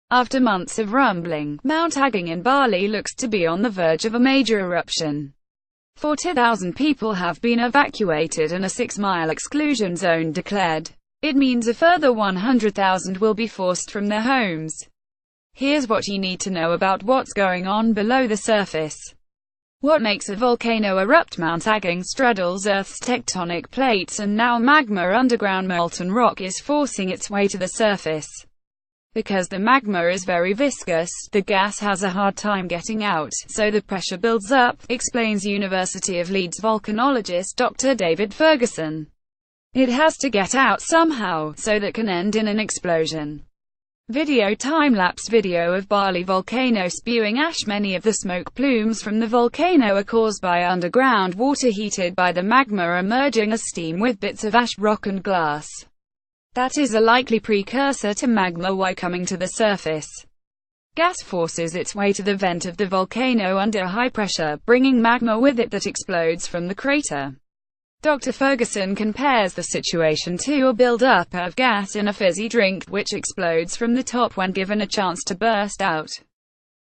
After months of rumbling, Mount Agung in Bali looks to be on the verge of a major eruption. 40,000 people have been evacuated and a 6-mile exclusion zone declared. It means a further 100,000 will be forced from their homes. Here's what you need to know about what's going on below the surface. What makes a volcano erupt? Mount Agung straddles Earth's tectonic plates, and now magma, underground molten rock, is forcing its way to the surface. Because the magma is very viscous, the gas has a hard time getting out, so the pressure builds up, explains University of Leeds volcanologist Dr. David Ferguson. It has to get out somehow, so that can end in an explosion. Video time-lapse video of Bali volcano spewing ash. Many of the smoke plumes from the volcano are caused by underground water heated by the magma emerging as steam with bits of ash, rock and glass. That is a likely precursor to magma Y coming to the surface. Gas forces its way to the vent of the volcano under high pressure, bringing magma with it that explodes from the crater. Dr. Ferguson compares the situation to a build-up of gas in a fizzy drink, which explodes from the top when given a chance to burst out.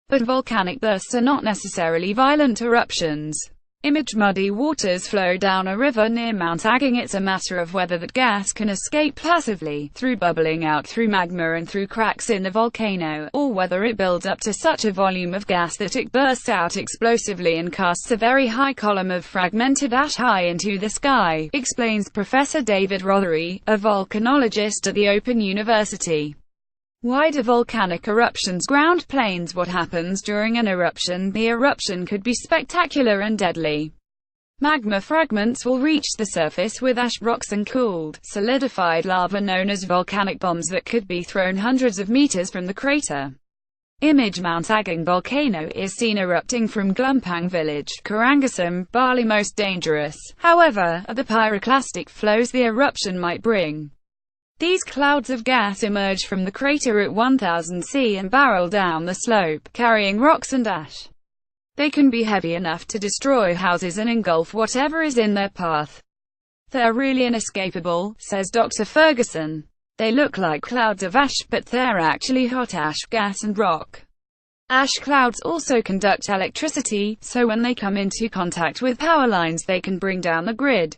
But volcanic bursts are not necessarily violent eruptions. Image muddy waters flow down a river near Mount Agung. It's a matter of whether that gas can escape passively, through bubbling out through magma and through cracks in the volcano, or whether it builds up to such a volume of gas that it bursts out explosively and casts a very high column of fragmented ash high into the sky, explains Professor David Rothery, a volcanologist at the Open University. Why do volcanic eruptions ground planes? What happens during an eruption? The eruption could be spectacular and deadly. Magma fragments will reach the surface with ash, rocks and cooled, solidified lava known as volcanic bombs that could be thrown hundreds of meters from the crater. Image Mount Agung volcano is seen erupting from Glumpang village, Karangasem, Bali. Most dangerous, however, are the pyroclastic flows the eruption might bring. These clouds of gas emerge from the crater at 1000 C and barrel down the slope, carrying rocks and ash. They can be heavy enough to destroy houses and engulf whatever is in their path. They're really inescapable, says Dr. Ferguson. They look like clouds of ash, but they're actually hot ash, gas and rock. Ash clouds also conduct electricity, so when they come into contact with power lines they can bring down the grid.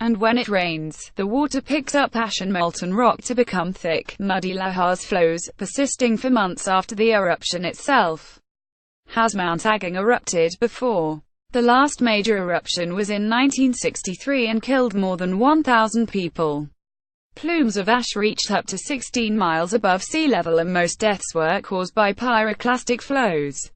And when it rains, the water picks up ash and molten rock to become thick, muddy lahars flows, persisting for months after the eruption itself. Has Mount Agung erupted before? The last major eruption was in 1963 and killed more than 1,000 people. Plumes of ash reached up to 16 miles above sea level, and most deaths were caused by pyroclastic flows.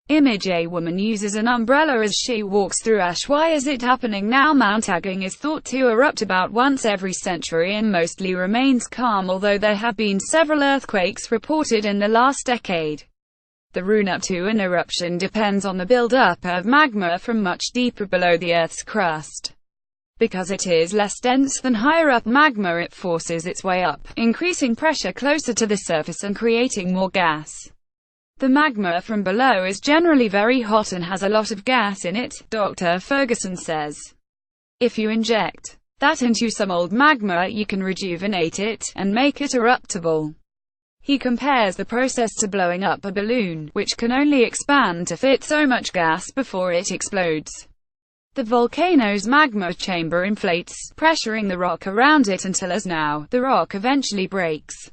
Image A woman uses an umbrella as she walks through ash. Why is it happening now? Mount Agung is thought to erupt about once every century and mostly remains calm, although there have been several earthquakes reported in the last decade. The run-up to an eruption depends on the build-up of magma from much deeper below the Earth's crust. Because it is less dense than higher up magma, it forces its way up, increasing pressure closer to the surface and creating more gas. The magma from below is generally very hot and has a lot of gas in it, Dr. Ferguson says. If you inject that into some old magma, you can rejuvenate it, and make it eruptible. He compares the process to blowing up a balloon, which can only expand to fit so much gas before it explodes. The volcano's magma chamber inflates, pressuring the rock around it until, as now, the rock eventually breaks.